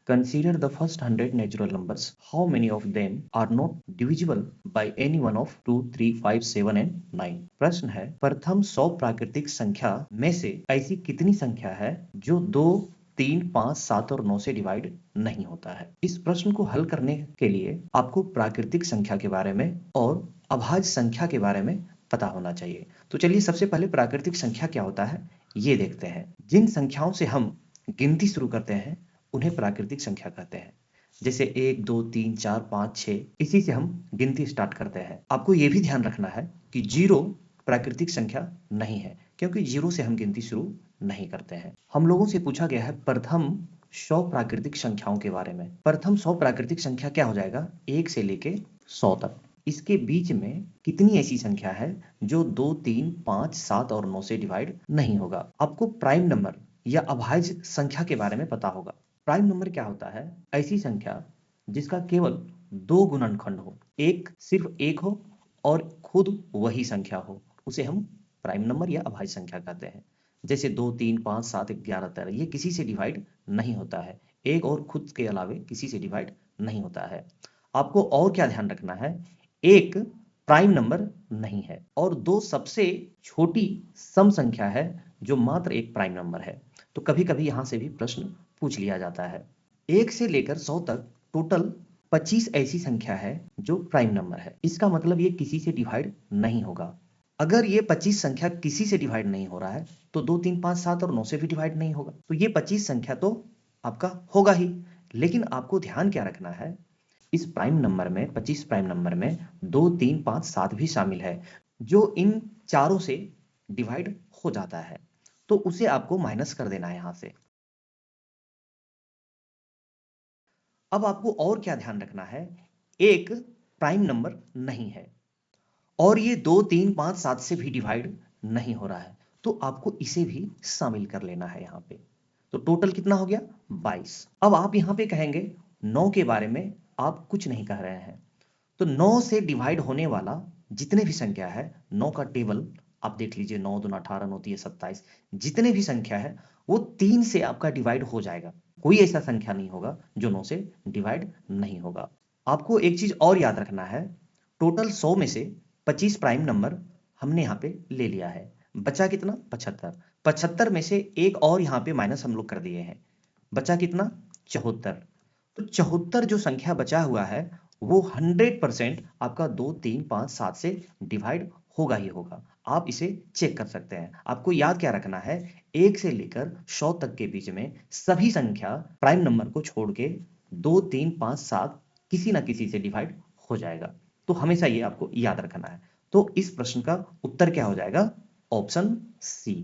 Consider the first 100 natural numbers. How many of them are not divisible by any one of 2, 3, 5, 7 and 9? प्रश्न है, प्रथम 100 प्राकृतिक संख्या में से ऐसी कितनी संख्या है जो 2, 3, 5, 7 और 9 से डिवाइड नहीं होता है। इस प्रश्न को हल करने के लिए आपको प्राकृतिक संख्या के बारे में और अभाज्य संख्या के बारे में पता होना चाहिए। तो चलिए सबसे पहले प्राकृतिक संख्या क्या होता है ये देखते हैं। जिन संख्याओं से हम गिनती शुरू करते हैं उन्हें प्राकृतिक संख्या कहते हैं। जैसे 1, 2, 3, 4, 5, 6, इसी से हम गिनती स्टार्ट करते हैं। आपको यह भी ध्यान रखना है कि 0 प्राकृतिक संख्या नहीं है, क्योंकि 0 से हम गिनती शुरू नहीं करते हैं। हम लोगों से पूछा गया है प्रथम 100 प्राकृतिक संख्याओं के बारे में। प्रथम 100 प्राकृतिक संख्या क्या हो जाएगा? 1 से लेके 100 तक। इसके बीच में कितनी ऐसी संख्या है जो 2, 3, 5, 7 और 9 से डिवाइड नहीं होगा? आपको प्राइम नंबर या अभाज्य संख्या के बारे में पता होगा। प्राइम नंबर क्या होता है? ऐसी संख्या जिसका केवल 2 गुणनखंड हो, एक सिर्फ 1 हो और खुद वही संख्या हो, उसे हम प्राइम नंबर या अभाज्य संख्या कहते हैं। जैसे 2, 3, 5, 7, 11, 13, ये किसी से डिवाइड नहीं होता है। एक और खुद के अलावे किसी से डिवाइड नहीं होता है। आपको और क्या ध्यान रखना है? एक प्राइम नंबर नहीं है और 2 सबसे छोटी सम संख्या है जो मात्र एक प्राइम नंबर है। तो कभी कभी यहां से भी प्रश्न पूछ लिया जाता है। 1 से लेकर 100 तक टोटल 25 ऐसी संख्या है जो प्राइम नंबर है। इसका मतलब ये किसी से डिवाइड नहीं होगा। अगर ये 25 संख्या किसी से डिवाइड नहीं हो रहा है तो 2, 3, 5, 7 और 9 से भी डिवाइड नहीं होगा। तो ये 25 संख्या तो आपका होगा ही, लेकिन आपको ध्यान क्या रखना है? इस प्राइम नंबर में 25 प्राइम नंबर में 2, 3, 5, 7 भी शामिल है जो इन चारों से डिवाइड हो जाता है, तो उसे आपको माइनस कर देना है यहां से। अब आपको और क्या ध्यान रखना है? एक प्राइम नंबर नहीं है और ये 2, 3, 5, 7 से भी डिवाइड नहीं हो रहा है, तो आपको इसे भी शामिल कर लेना है यहां पे। तो टोटल कितना हो गया? 22। अब आप यहां पे कहेंगे 9 के बारे में आप कुछ नहीं कह रहे हैं। तो 9 से डिवाइड होने वाला जितने भी संख्या है, 9 का टेबल आप देख लीजिए, 9 दूना 18, 9 तिया 27, जितने भी संख्या है वो 3 से आपका डिवाइड हो जाएगा। कोई ऐसा संख्या नहीं होगा जो 9 से डिवाइड नहीं होगा। आपको एक चीज और याद रखना है, टोटल 100 में से 25 प्राइम नंबर हमने यहाँ पे ले लिया है, बचा कितना? 75। 75 में से एक और यहाँ पे माइनस हम लोग कर दिए हैं, बचा कितना? 74। तो 74 जो संख्या बचा हुआ है वो 100% आपका 2, 3, 5, 7 से डिवाइड होगा ही होगा। आप इसे चेक कर सकते हैं। आपको याद क्या रखना है? 1 से लेकर 100 तक के बीच में सभी संख्या प्राइम नंबर को छोड़ के 2, 3, 5, 7 किसी ना किसी से डिवाइड हो जाएगा। तो हमेशा ये आपको याद रखना है। तो इस प्रश्न का उत्तर क्या हो जाएगा? ऑप्शन सी।